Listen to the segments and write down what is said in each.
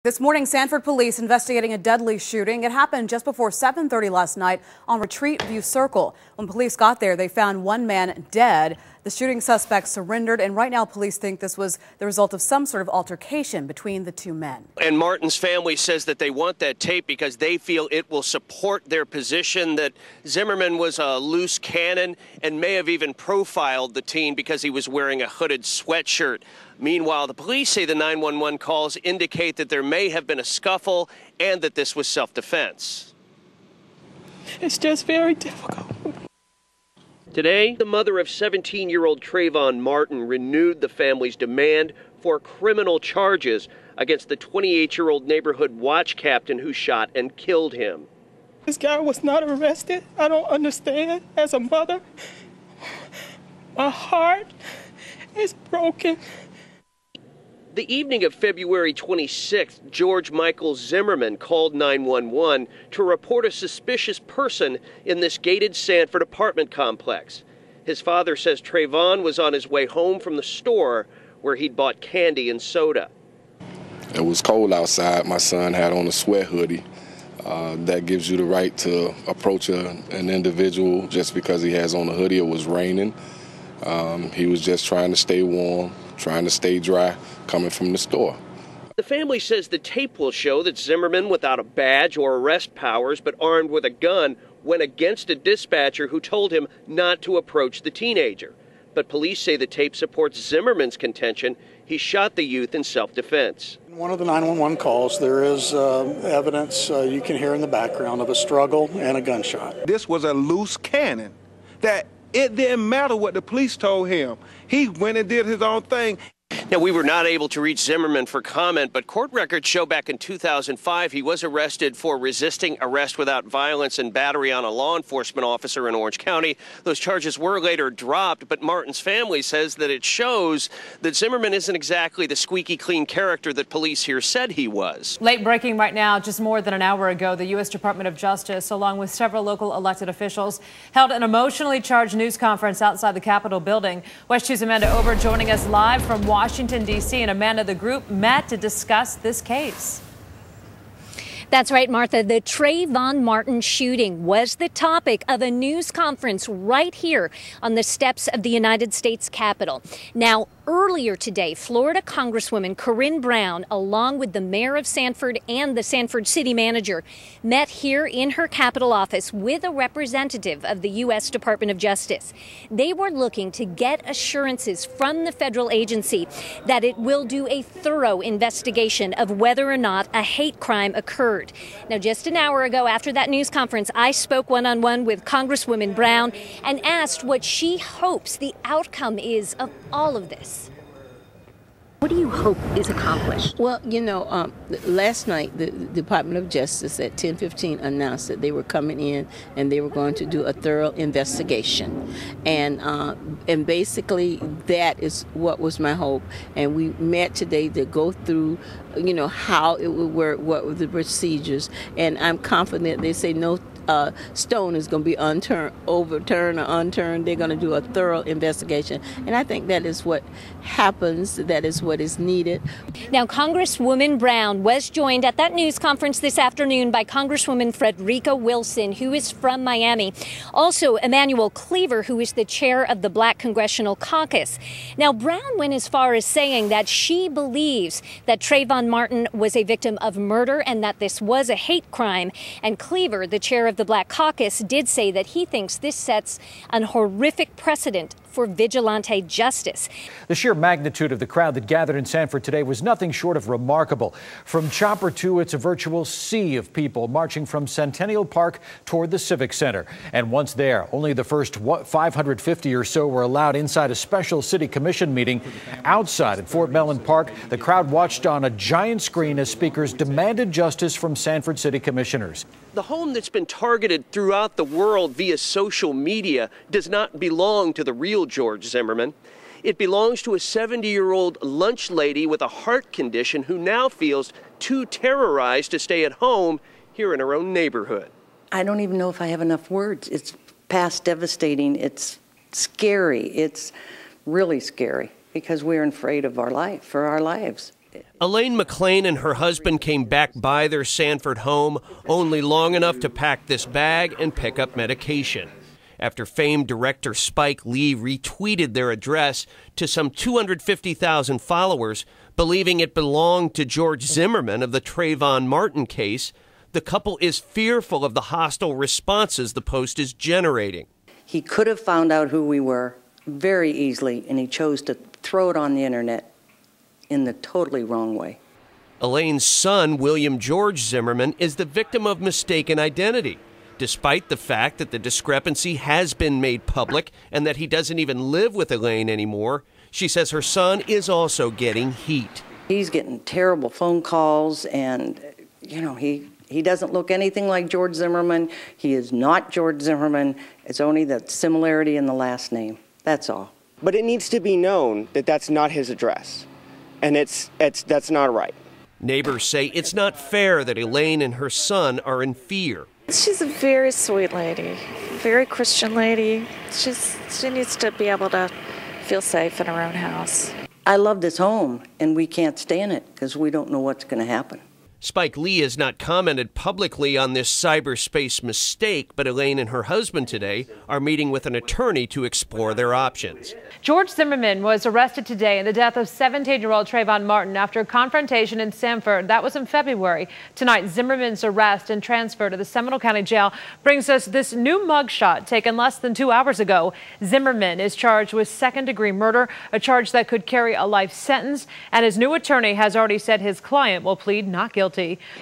This morning, Sanford police investigating a deadly shooting. It happened just before 7:30 last night on Retreat View Circle. When police got there, they found one man dead. The shooting suspect surrendered, and right now police think this was the result of some sort of altercation between the two men. And Martin's family says that they want that tape because they feel it will support their position that Zimmerman was a loose cannon and may have even profiled the teen because he was wearing a hooded sweatshirt. Meanwhile, the police say the 911 calls indicate that there may have been a scuffle and that this was self-defense. It's just very difficult. Today, the mother of 17-year-old Trayvon Martin renewed the family's demand for criminal charges against the 28-year-old neighborhood watch captain who shot and killed him. This guy was not arrested. I don't understand. As a mother, my heart is broken. The evening of February 26th, George Michael Zimmerman called 911 to report a suspicious person in this gated Sanford apartment complex. His father says Trayvon was on his way home from the store where he'd bought candy and soda. It was cold outside. My son had on a sweat hoodie. That gives you the right to approach an individual just because he has on a hoodie. It was raining. He was just trying to stay warm, trying to stay dry, coming from the store. The family says the tape will show that Zimmerman, without a badge or arrest powers but armed with a gun, went against a dispatcher who told him not to approach the teenager. But police say the tape supports Zimmerman's contention he shot the youth in self-defense. In one of the 911 calls, there is evidence you can hear in the background of a struggle and a gunshot. This was a loose cannon that it didn't matter what the police told him. He went and did his own thing. Now, we were not able to reach Zimmerman for comment, but court records show back in 2005 he was arrested for resisting arrest without violence and battery on a law enforcement officer in Orange County. Those charges were later dropped, but Martin's family says that it shows that Zimmerman isn't exactly the squeaky clean character that police here said he was. Late breaking right now, just more than an hour ago, the U.S. Department of Justice, along with several local elected officials, held an emotionally charged news conference outside the Capitol building. WESH-TV's Amanda Ober joining us live from Washington, D.C. And Amanda, the group met to discuss this case. That's right, Martha. The Trayvon Martin shooting was the topic of a news conference right here on the steps of the United States Capitol. Now, earlier today, Florida Congresswoman Corinne Brown, along with the mayor of Sanford and the Sanford city manager, met here in her Capitol office with a representative of the U.S. Department of Justice. They were looking to get assurances from the federal agency that it will do a thorough investigation of whether or not a hate crime occurred. Now, just an hour ago after that news conference, I spoke one-on-one with Congresswoman Brown and asked what she hopes the outcome is of all of this. What do you hope is accomplished? Well, you know, last night the Department of Justice at 10:15 announced that they were coming in and they were going to do a thorough investigation, and basically that is what was my hope. And we met today to go through, you know, how it would work, what were the procedures, and I'm confident they say no stone is going to be overturned or unturned. They're going to do a thorough investigation. And I think that is what happens. That is what is needed. Now, Congresswoman Brown was joined at that news conference this afternoon by Congresswoman Frederica Wilson, who is from Miami. Also, Emanuel Cleaver, who is the chair of the Black Congressional Caucus. Now, Brown went as far as saying that she believes that Trayvon Martin was a victim of murder and that this was a hate crime. And Cleaver, the chair of the Black Caucus, did say that he thinks this sets an horrific precedent for vigilante justice. The sheer magnitude of the crowd that gathered in Sanford today was nothing short of remarkable. From Chopper 2, it's a virtual sea of people marching from Centennial Park toward the Civic Center. And once there, only the first 550 or so were allowed inside a special city commission meeting. Outside at Fort Mellon Park, the crowd watched on a giant screen as speakers demanded justice from Sanford City commissioners. The home that's been targeted throughout the world via social media does not belong to the real George Zimmerman. It belongs to a 70-year-old lunch lady with a heart condition who now feels too terrorized to stay at home here in her own neighborhood. I don't even know if I have enough words. It's past devastating. It's scary. It's really scary because we're afraid of our life, for our lives. Elaine McLean and her husband came back by their Sanford home only long enough to pack this bag and pick up medication. After famed director Spike Lee retweeted their address to some 250,000 followers, believing it belonged to George Zimmerman of the Trayvon Martin case, the couple is fearful of the hostile responses the post is generating. He could have found out who we were very easily, and he chose to throw it on the internet in the totally wrong way. Elaine's son, William George Zimmerman, is the victim of mistaken identity, despite the fact that the discrepancy has been made public and that he doesn't even live with Elaine anymore. She says her son is also getting heat. He's getting terrible phone calls, and, you know, he doesn't look anything like George Zimmerman. He is not George Zimmerman. It's only the similarity in the last name. That's all. But it needs to be known that that's not his address, and that's not right. Neighbors say it's not fair that Elaine and her son are in fear. She's a very sweet lady, very Christian lady. She needs to be able to feel safe in her own house. I love this home, and we can't stay in it because we don't know what's going to happen. Spike Lee has not commented publicly on this cyberspace mistake, but Elaine and her husband today are meeting with an attorney to explore their options. George Zimmerman was arrested today in the death of 17-year-old Trayvon Martin after a confrontation in Sanford. That was in February. Tonight, Zimmerman's arrest and transfer to the Seminole County Jail brings us this new mugshot taken less than 2 hours ago. Zimmerman is charged with second-degree murder, a charge that could carry a life sentence, and his new attorney has already said his client will plead not guilty.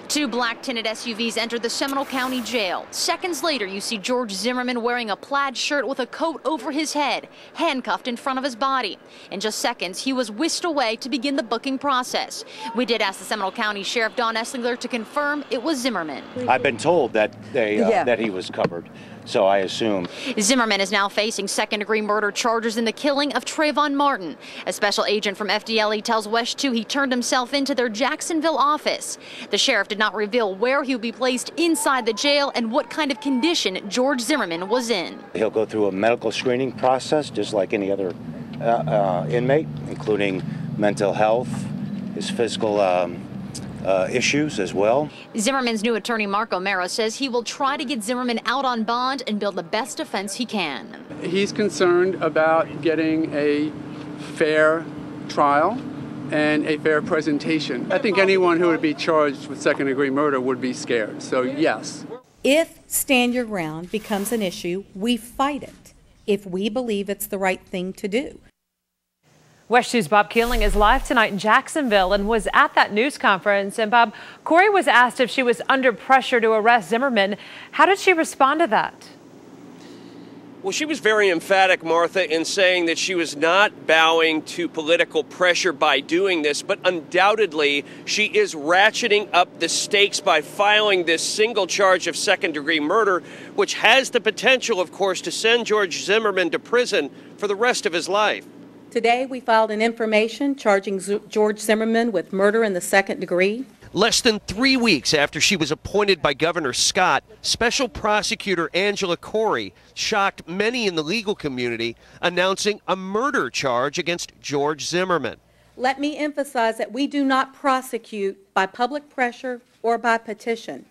Two black tinted SUVs entered the Seminole County Jail. Seconds later, you see George Zimmerman wearing a plaid shirt with a coat over his head, handcuffed in front of his body. In just seconds, he was whisked away to begin the booking process. We did ask the Seminole County Sheriff Don Esslinger to confirm it was Zimmerman. I've been told that that he was covered, so I assume. Zimmerman is now facing second-degree murder charges in the killing of Trayvon Martin. A special agent from FDLE tells WESH-TV he turned himself into their Jacksonville office. The sheriff did not reveal where he would be placed inside the jail and what kind of condition George Zimmerman was in. He'll go through a medical screening process just like any other inmate, including mental health, his physical issues as well. Zimmerman's new attorney, Murrow, says he will try to get Zimmerman out on bond and build the best defense he can. He's concerned about getting a fair trial and a fair presentation. I think anyone who would be charged with second-degree murder would be scared, so yes. If stand your ground becomes an issue, we fight it if we believe it's the right thing to do. WESH-2's Bob Keeling is live tonight in Jacksonville and was at that news conference. And Bob, Corey was asked if she was under pressure to arrest Zimmerman. How did she respond to that? Well, she was very emphatic, Martha, in saying that she was not bowing to political pressure by doing this, but undoubtedly she is ratcheting up the stakes by filing this single charge of second-degree murder, which has the potential, of course, to send George Zimmerman to prison for the rest of his life. Today, we filed an information charging George Zimmerman with murder in the second degree. Less than 3 weeks after she was appointed by Governor Scott, Special Prosecutor Angela Corey shocked many in the legal community, announcing a murder charge against George Zimmerman. Let me emphasize that we do not prosecute by public pressure or by petition.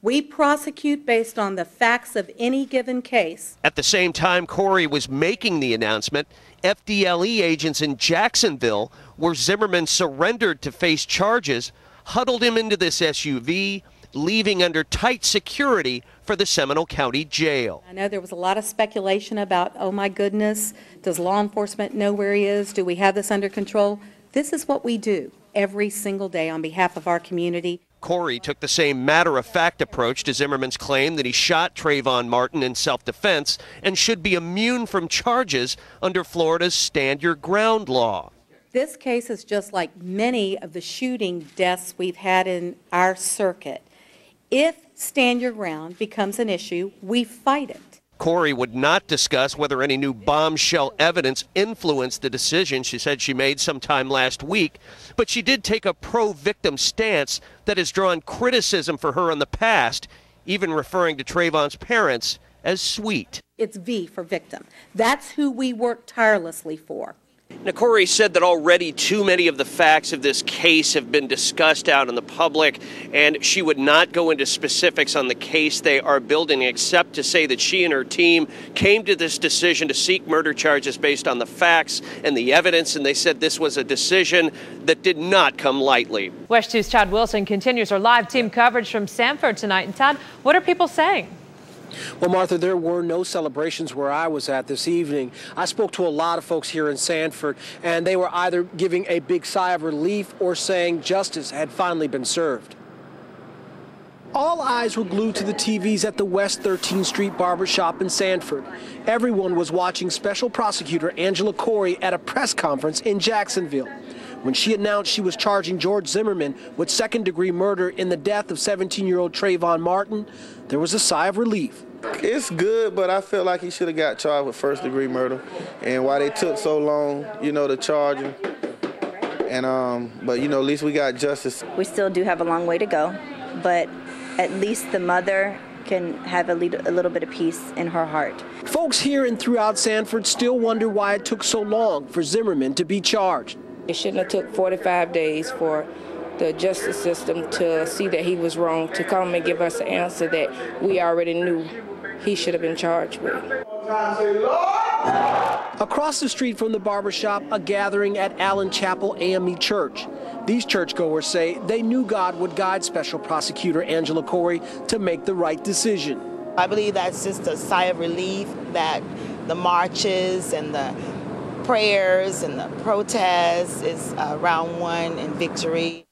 We prosecute based on the facts of any given case. At the same time Corey was making the announcement, FDLE agents in Jacksonville, where Zimmerman surrendered to face charges, huddled him into this SUV, leaving under tight security for the Seminole County Jail. I know there was a lot of speculation about, oh my goodness, does law enforcement know where he is? Do we have this under control? This is what we do every single day on behalf of our community. Corey took the same matter-of-fact approach to Zimmerman's claim that he shot Trayvon Martin in self-defense and should be immune from charges under Florida's Stand Your Ground law. This case is just like many of the shooting deaths we've had in our circuit. If stand your ground becomes an issue, we fight it. Corey would not discuss whether any new bombshell evidence influenced the decision she said she made sometime last week, but she did take a pro-victim stance that has drawn criticism for her in the past, even referring to Trayvon's parents as sweet. It's V for victim. That's who we work tirelessly for. Corey said that already too many of the facts of this case have been discussed out in the public, and she would not go into specifics on the case they are building, except to say that she and her team came to this decision to seek murder charges based on the facts and the evidence, and they said this was a decision that did not come lightly. WESH-TV's Todd Wilson continues our live team coverage from Sanford tonight. And Todd, what are people saying? Well, Martha, there were no celebrations where I was at this evening. I spoke to a lot of folks here in Sanford, and they were either giving a big sigh of relief or saying justice had finally been served. All eyes were glued to the TVs at the West 13th Street Barbershop in Sanford. Everyone was watching Special Prosecutor Angela Corey at a press conference in Jacksonville. When she announced she was charging George Zimmerman with second-degree murder in the death of 17-year-old Trayvon Martin, there was a sigh of relief. It's good, but I feel like he should have got charged with first-degree murder. And why they took so long, to charge him. And but at least we got justice. We still do have a long way to go, but at least the mother can have a little bit of peace in her heart. Folks here and throughout Sanford still wonder why it took so long for Zimmerman to be charged. It shouldn't have took 45 days for the justice system to see that he was wrong, to come and give us an answer that we already knew he should have been charged with. Across the street from the barbershop, a gathering at Allen Chapel AME Church. These churchgoers say they knew God would guide Special Prosecutor Angela Corey to make the right decision. I believe that's just a sigh of relief that the marches and the prayers and the protests is round one in victory.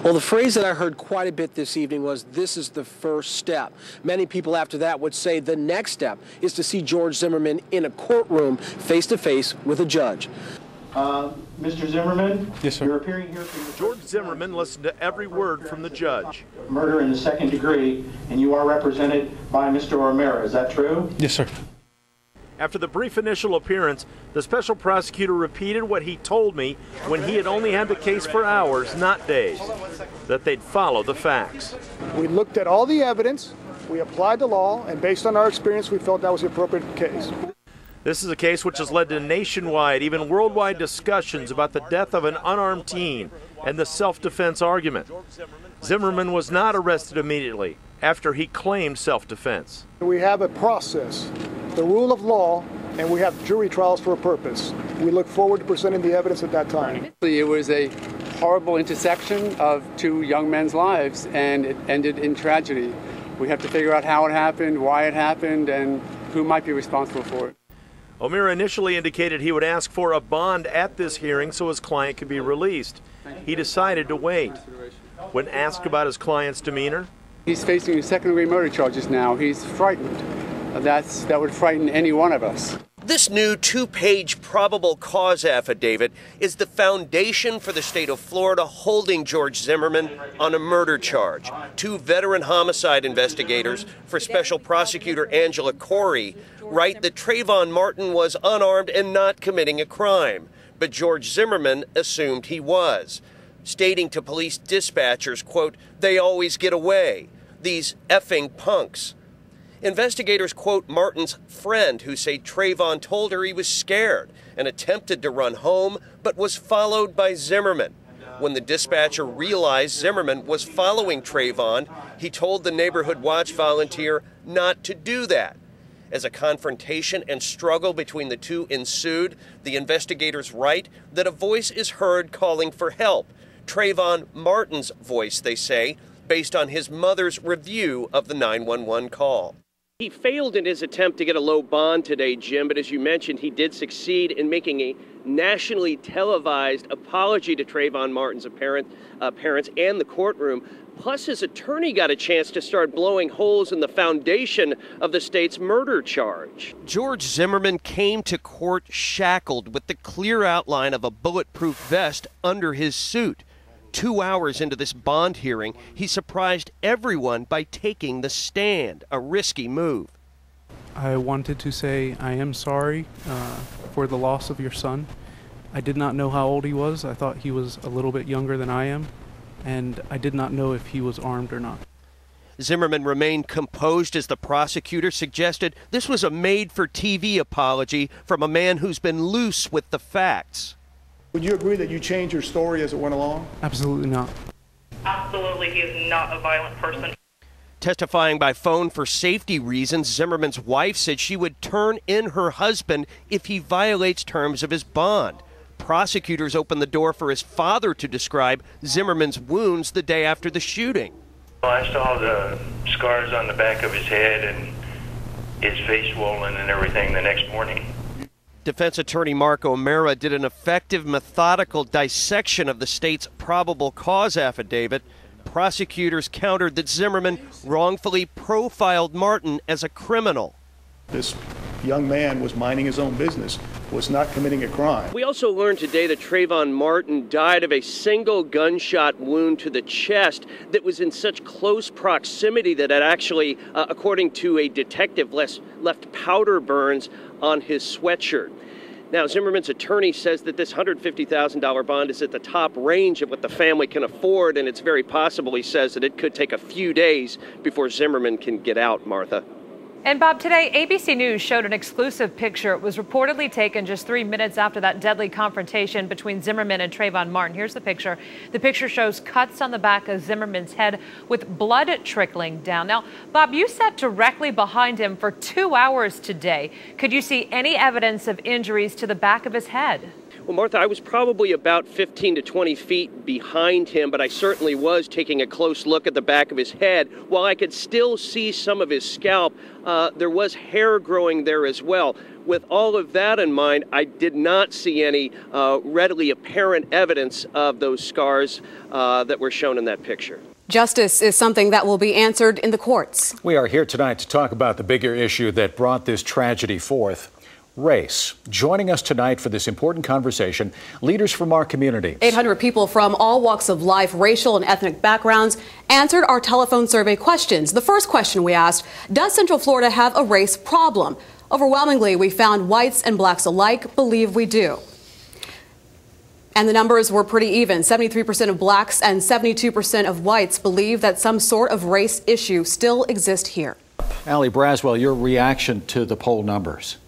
Well, the phrase that I heard quite a bit this evening was, "This is the first step." Many people after that would say the next step is to see George Zimmerman in a courtroom face-to-face with a judge. Mr. Zimmerman? Yes, sir. You're appearing here for George Zimmerman listened to every word from the judge. Murder in the second degree, and you are represented by Mr. O'Mara. Is that true? Yes, sir. After the brief initial appearance, the special prosecutor repeated what he told me when he had only had the case for hours, not days, that they'd follow the facts. We looked at all the evidence, we applied the law, and based on our experience, we felt that was the appropriate case. This is a case which has led to nationwide, even worldwide discussions about the death of an unarmed teen and the self-defense argument. Zimmerman was not arrested immediately after he claimed self-defense. We have a process, the rule of law, and we have jury trials for a purpose. We look forward to presenting the evidence at that time. It was a horrible intersection of two young men's lives, and it ended in tragedy. We have to figure out how it happened, why it happened, and who might be responsible for it. O'Mara initially indicated he would ask for a bond at this hearing so his client could be released. He decided to wait. When asked about his client's demeanor, he's facing second-degree murder charges now. He's frightened. That would frighten any one of us. This new 2-page probable cause affidavit is the foundation for the state of Florida holding George Zimmerman on a murder charge. 2 veteran homicide investigators for Special Prosecutor Angela Corey write that Trayvon Martin was unarmed and not committing a crime, but George Zimmerman assumed he was, stating to police dispatchers, quote, "They always get away, these effing punks." Investigators quote Martin's friend who say Trayvon told her he was scared and attempted to run home, but was followed by Zimmerman. When the dispatcher realized Zimmerman was following Trayvon, he told the neighborhood watch volunteer not to do that. As a confrontation and struggle between the two ensued, the investigators write that a voice is heard calling for help. Trayvon Martin's voice, they say, based on his mother's review of the 911 call. He failed in his attempt to get a low bond today, Jim, but as you mentioned, he did succeed in making a nationally televised apology to Trayvon Martin's parents and the courtroom. Plus, his attorney got a chance to start blowing holes in the foundation of the state's murder charge. George Zimmerman came to court shackled with the clear outline of a bulletproof vest under his suit. 2 hours into this bond hearing, he surprised everyone by taking the stand, a risky move. I wanted to say I am sorry for the loss of your son. I did not know how old he was. I thought he was a little bit younger than I am, and I did not know if he was armed or not. Zimmerman remained composed as the prosecutor suggested this was a made-for-TV apology from a man who's been loose with the facts. Would you agree that you changed your story as it went along? Absolutely not. Absolutely, he is not a violent person. Testifying by phone for safety reasons, Zimmerman's wife said she would turn in her husband if he violates terms of his bond. Prosecutors opened the door for his father to describe Zimmerman's wounds the day after the shooting. I saw the scars on the back of his head and his face swollen and everything the next morning. Defense attorney Murrow did an effective, methodical dissection of the state's probable cause affidavit. Prosecutors countered that Zimmerman wrongfully profiled Martin as a criminal. This young man was minding his own business, was not committing a crime. We also learned today that Trayvon Martin died of a single gunshot wound to the chest that was in such close proximity that it actually, according to a detective, left powder burns on his sweatshirt. Now, Zimmerman's attorney says that this $150,000 bond is at the top range of what the family can afford, and it's very possible, he says, that it could take a few days before Zimmerman can get out, Martha. And Bob, today ABC News showed an exclusive picture. It was reportedly taken just 3 minutes after that deadly confrontation between Zimmerman and Trayvon Martin. Here's the picture. The picture shows cuts on the back of Zimmerman's head with blood trickling down. Now, Bob, you sat directly behind him for 2 hours today. Could you see any evidence of injuries to the back of his head? Well, Martha, I was probably about 15 to 20 feet behind him, but I certainly was taking a close look at the back of his head. While I could still see some of his scalp, there was hair growing there as well. With all of that in mind, I did not see any readily apparent evidence of those scars that were shown in that picture. Justice is something that will be answered in the courts. We are here tonight to talk about the bigger issue that brought this tragedy forth. Race. Joining us tonight for this important conversation, leaders from our community. 800 people from all walks of life, racial and ethnic backgrounds, answered our telephone survey questions. The first question we asked, does Central Florida have a race problem? Overwhelmingly, we found whites and blacks alike believe we do. And the numbers were pretty even. 73% of blacks and 72% of whites believe that some sort of race issue still exists here. Allie Braswell, your reaction to the poll numbers?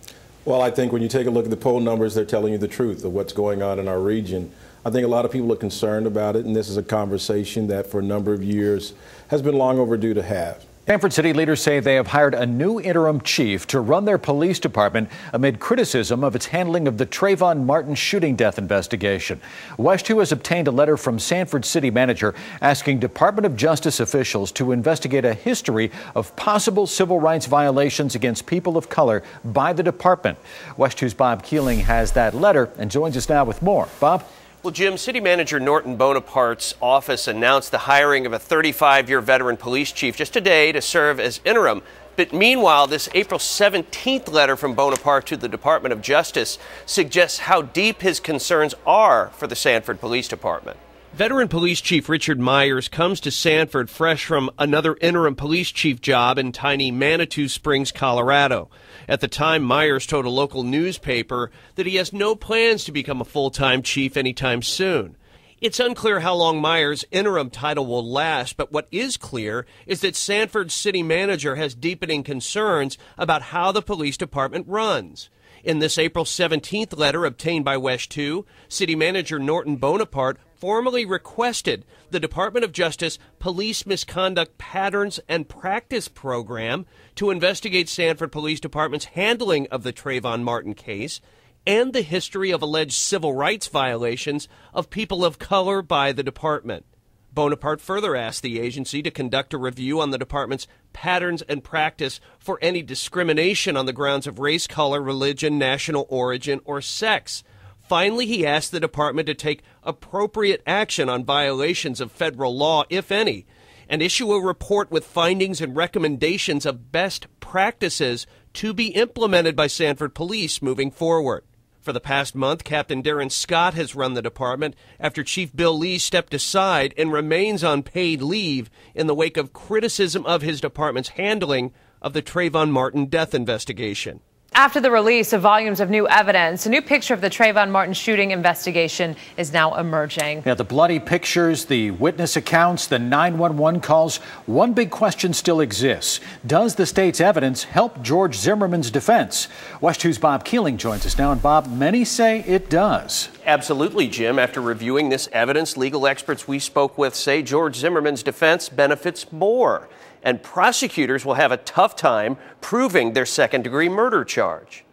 Well, I think when you take a look at the poll numbers, they're telling you the truth of what's going on in our region. I think a lot of people are concerned about it, and this is a conversation that for a number of years has been long overdue to have. Sanford City leaders say they have hired a new interim chief to run their police department amid criticism of its handling of the Trayvon Martin shooting death investigation. WESH-TV has obtained a letter from Sanford City manager asking Department of Justice officials to investigate a history of possible civil rights violations against people of color by the department. WESH-TV's Bob Keeling has that letter and joins us now with more. Bob? Well, Jim, City Manager Norton Bonaparte's office announced the hiring of a 35-year veteran police chief just today to serve as interim. But meanwhile, this April 17th letter from Bonaparte to the Department of Justice suggests how deep his concerns are for the Sanford Police Department. Veteran Police Chief Richard Myers comes to Sanford fresh from another interim police chief job in tiny Manitou Springs, Colorado. At the time, Myers told a local newspaper that he has no plans to become a full-time chief anytime soon. It's unclear how long Myers' interim title will last, but what is clear is that Sanford's city manager has deepening concerns about how the police department runs. In this April 17th letter obtained by WESH-TV, City Manager Norton Bonaparte formally requested the Department of Justice Police Misconduct Patterns and Practice Program to investigate Sanford Police Department's handling of the Trayvon Martin case and the history of alleged civil rights violations of people of color by the department. Bonaparte further asked the agency to conduct a review on the department's patterns and practice for any discrimination on the grounds of race, color, religion, national origin, or sex. Finally, he asked the department to take appropriate action on violations of federal law, if any, and issue a report with findings and recommendations of best practices to be implemented by Sanford Police moving forward. For the past month, Captain Darren Scott has run the department after Chief Bill Lee stepped aside and remains on paid leave in the wake of criticism of his department's handling of the Trayvon Martin death investigation. After the release of volumes of new evidence, a new picture of the Trayvon Martin shooting investigation is now emerging. Yeah, the bloody pictures, the witness accounts, the 911 calls. One big question still exists. Does the state's evidence help George Zimmerman's defense? WESH 2's Bob Keeling joins us now. And Bob, many say it does. Absolutely, Jim. After reviewing this evidence, legal experts we spoke with say George Zimmerman's defense benefits more, and prosecutors will have a tough time proving their second-degree murder charge.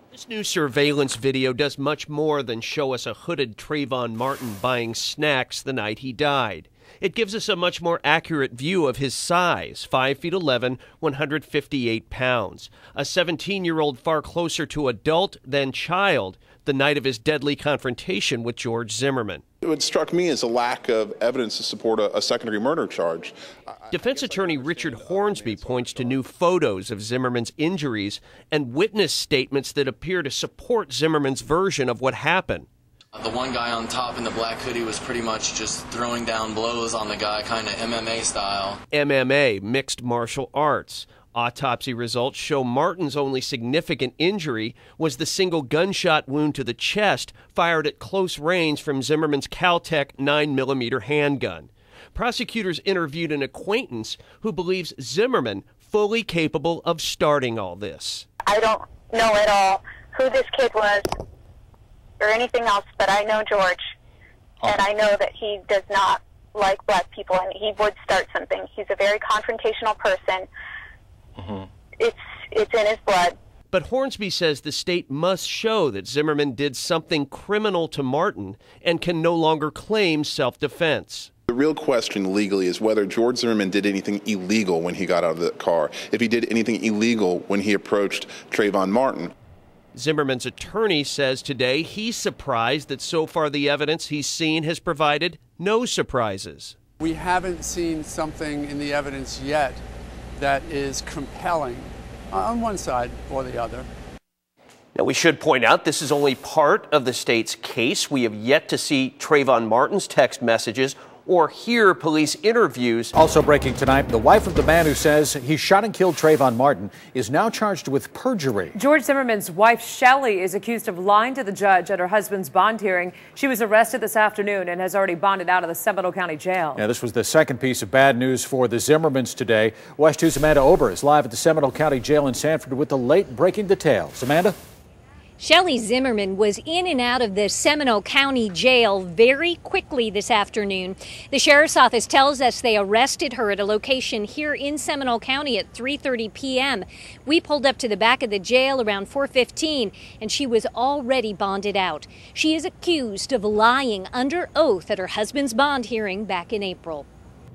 This new surveillance video does much more than show us a hooded Trayvon Martin buying snacks the night he died. It gives us a much more accurate view of his size, 5'11", 158 pounds. A 17-year-old far closer to adult than child the night of his deadly confrontation with George Zimmerman. What struck me is a lack of evidence to support a second-degree murder charge. Defense attorney Richard Hornsby points to new photos of Zimmerman's injuries and witness statements that appear to support Zimmerman's version of what happened. The one guy on top in the black hoodie was pretty much just throwing down blows on the guy, kind of MMA style. MMA, mixed martial arts. Autopsy results show Martin's only significant injury was the single gunshot wound to the chest fired at close range from Zimmerman's Caltech 9mm handgun. Prosecutors interviewed an acquaintance who believes Zimmerman fully capable of starting all this. I don't know at all who this kid was or anything else, but I know George, and I know that he does not like black people, and he would start something. He's a very confrontational person. It's in his blood. But Hornsby says the state must show that Zimmerman did something criminal to Martin and can no longer claim self-defense. The real question legally is whether George Zimmerman did anything illegal when he got out of the car, if he did anything illegal when he approached Trayvon Martin. Zimmerman's attorney says today he's surprised that so far the evidence he's seen has provided no surprises. We haven't seen something in the evidence yet that is compelling on one side or the other. Now, we should point out this is only part of the state's case. We have yet to see Trayvon Martin's text messages or hear police interviews. Also breaking tonight, the wife of the man who says he shot and killed Trayvon Martin is now charged with perjury. George Zimmerman's wife, Shelley, is accused of lying to the judge at her husband's bond hearing. She was arrested this afternoon and has already bonded out of the Seminole County Jail. Yeah, this was the second piece of bad news for the Zimmermans today. WESH 2's Amanda Ober is live at the Seminole County Jail in Sanford with the late-breaking details. Amanda? Shelley Zimmerman was in and out of the Seminole County Jail very quickly this afternoon. The sheriff's office tells us they arrested her at a location here in Seminole County at 3:30 p.m. We pulled up to the back of the jail around 4:15, and she was already bonded out. She is accused of lying under oath at her husband's bond hearing back in April.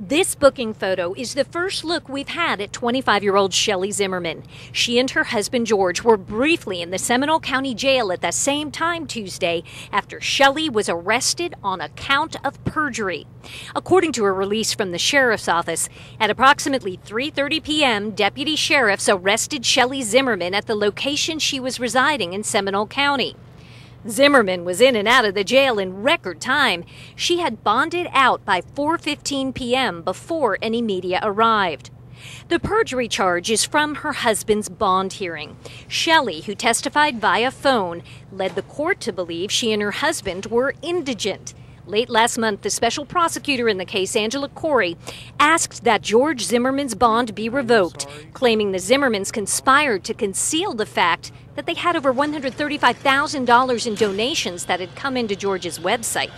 This booking photo is the first look we've had at 25-year-old Shelley Zimmerman. She and her husband George were briefly in the Seminole County Jail at the same time Tuesday after Shelley was arrested on a count of perjury. According to a release from the sheriff's office, at approximately 3:30 p.m., deputy sheriffs arrested Shelley Zimmerman at the location she was residing in Seminole County. Zimmerman was in and out of the jail in record time. She had bonded out by 4:15 p.m. before any media arrived. The perjury charge is from her husband's bond hearing. Shelley, who testified via phone, led the court to believe she and her husband were indigent. Late last month, the special prosecutor in the case, Angela Corey, asked that George Zimmerman's bond be revoked, claiming the Zimmermans conspired to conceal the fact that they had over $135,000 in donations that had come into George's website.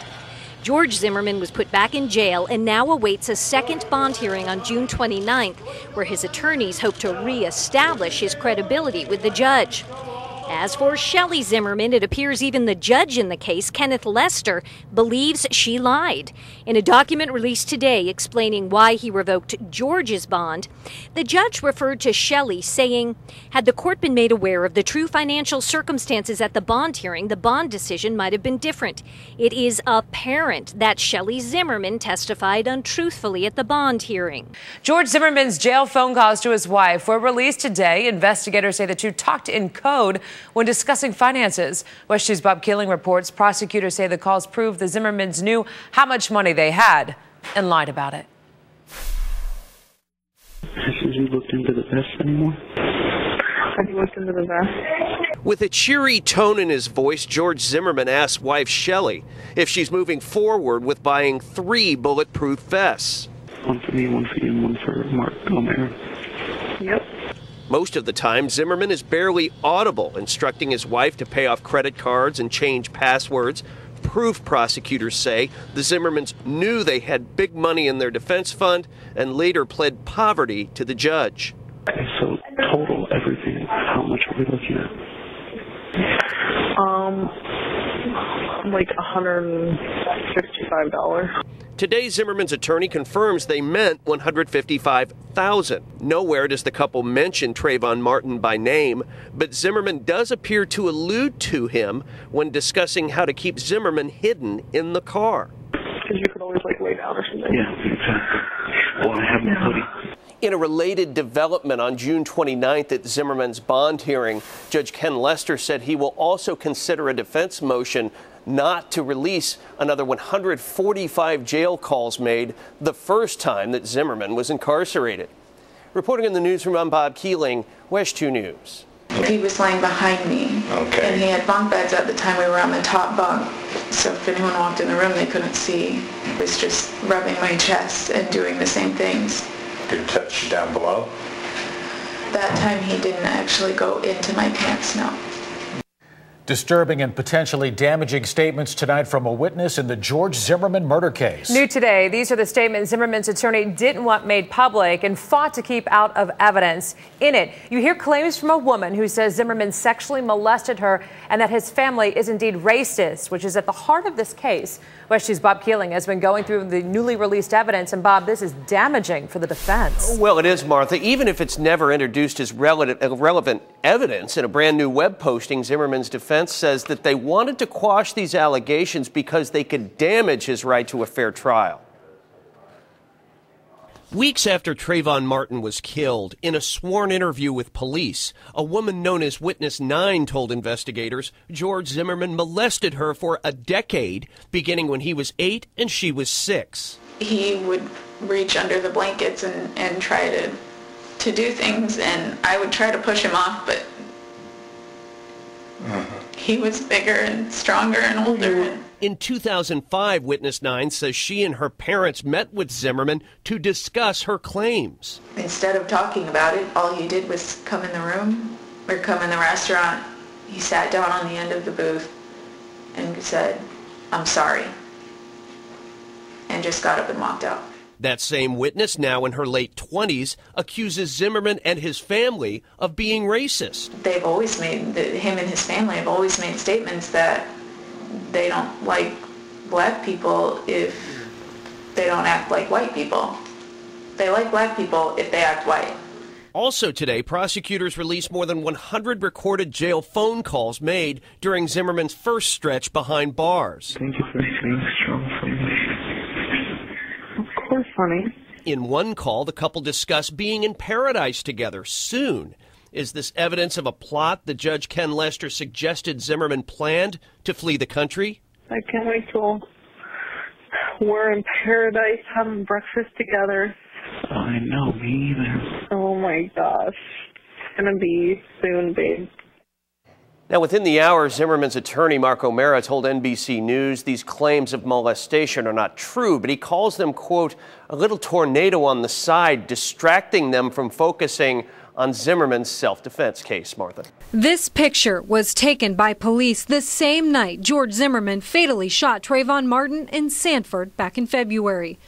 George Zimmerman was put back in jail and now awaits a second bond hearing on June 29th, where his attorneys hope to reestablish his credibility with the judge. As for Shelley Zimmerman, it appears even the judge in the case, Kenneth Lester, believes she lied. In a document released today explaining why he revoked George's bond, the judge referred to Shelley, saying, had the court been made aware of the true financial circumstances at the bond hearing, the bond decision might have been different. It is apparent that Shelley Zimmerman testified untruthfully at the bond hearing. George Zimmerman's jail phone calls to his wife were released today. Investigators say the two talked in code when discussing finances. WESH 2's Bob Keeling reports prosecutors say the calls prove the Zimmermans knew how much money they had and lied about it. Have you looked into the vest anymore? Have you looked into the vest? With a cheery tone in his voice, George Zimmerman asks wife Shelley if she's moving forward with buying 3 bulletproof vests. One for me, one for you, and one for Mark O'Mara. Yep. Most of the time, Zimmerman is barely audible, instructing his wife to pay off credit cards and change passwords. Proof, prosecutors say the Zimmermans knew they had big money in their defense fund and later pled poverty to the judge. Okay, so total everything, how much are we looking at? Like $165. Today, Zimmerman's attorney confirms they meant $155,000. Nowhere does the couple mention Trayvon Martin by name, but Zimmerman does appear to allude to him when discussing how to keep Zimmerman hidden in the car. Because you could always lay down or something. Yeah, exactly. Well, I have my hoodie. In a related development on June 29th at Zimmerman's bond hearing, Judge Ken Lester said he will also consider a defense motion not to release another 145 jail calls made the first time that Zimmerman was incarcerated. Reporting in the newsroom, I'm Bob Keeling, WESH-TV News. He was laying behind me, and he had bunk beds at the time. We were on the top bunk, so if anyone walked in the room, they couldn't see. He was just rubbing my chest and doing the same things. Did he touch you down below? That time he didn't actually go into my pants, no. Disturbing and potentially damaging statements tonight from a witness in the George Zimmerman murder case. New today, these are the statements Zimmerman's attorney didn't want made public and fought to keep out of evidence. In it, you hear claims from a woman who says Zimmerman sexually molested her and that his family is indeed racist, which is at the heart of this case. WESH-TV's Bob Keeling has been going through the newly released evidence, and Bob, this is damaging for the defense. Well, it is, Martha. Even if it's never introduced as relevant evidence in a brand new web posting, Zimmerman's defense says that they wanted to quash these allegations because they could damage his right to a fair trial. Weeks after Trayvon Martin was killed, in a sworn interview with police, a woman known as Witness 9 told investigators George Zimmerman molested her for a decade, beginning when he was 8 and she was 6. He would reach under the blankets and try to do things, and I would try to push him off, but he was bigger and stronger and older. In 2005, Witness 9 says she and her parents met with Zimmerman to discuss her claims. Instead of talking about it, all he did was come in the room or come in the restaurant. He sat down on the end of the booth and said, "I'm sorry," and just got up and walked out. That same witness, now in her late 20s, accuses Zimmerman and his family of being racist. They've always made, him and his family have always made statements that they don't like black people if they don't act like white people. They like black people if they act white. Also today, prosecutors released more than 100 recorded jail phone calls made during Zimmerman's first stretch behind bars. Thank you for being strong for me. Of course, honey. In one call, the couple discussed being in paradise together soon. Is this evidence of a plot that Judge Ken Lester suggested Zimmerman planned to flee the country? I can't wait till we're in paradise having breakfast together. I know, me either. Oh my gosh. It's gonna be soon, babe. Now, within the hour, Zimmerman's attorney, Mark O'Mara, told NBC News these claims of molestation are not true, but he calls them, quote, a little tornado on the side, distracting them from focusing on Zimmerman's self-defense case, Martha. This picture was taken by police the same night George Zimmerman fatally shot Trayvon Martin in Sanford back in February.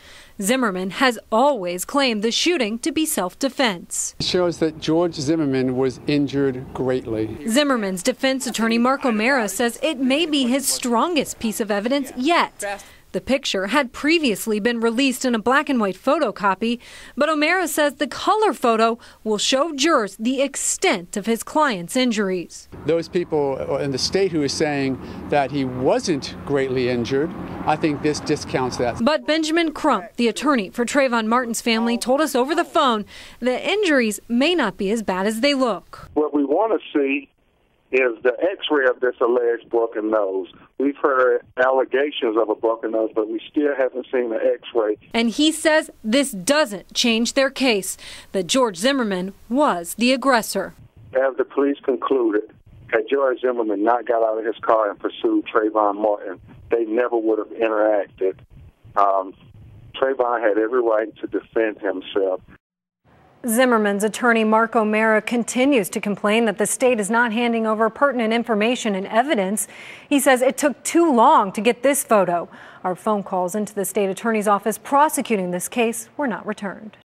Zimmerman has always claimed the shooting to be self-defense. It shows that George Zimmerman was injured greatly. Zimmerman's defense attorney, Mark O'Mara, says it may be his strongest piece of evidence yet. The picture had previously been released in a black and white photocopy, but O'Mara says the color photo will show jurors the extent of his client's injuries. Those people in the state who is saying that he wasn't greatly injured, I think this discounts that. But Benjamin Crump, the attorney for Trayvon Martin's family, told us over the phone that injuries may not be as bad as they look. What we want to see is the x-ray of this alleged broken nose. We've heard allegations of a broken nose, but we still haven't seen the x-ray. And he says this doesn't change their case, that George Zimmerman was the aggressor. As the police concluded, had George Zimmerman not got out of his car and pursued Trayvon Martin, they never would have interacted. Trayvon had every right to defend himself. Zimmerman's attorney, Mark O'Mara, continues to complain that the state is not handing over pertinent information and evidence. He says it took too long to get this photo. Our phone calls into the state attorney's office prosecuting this case were not returned.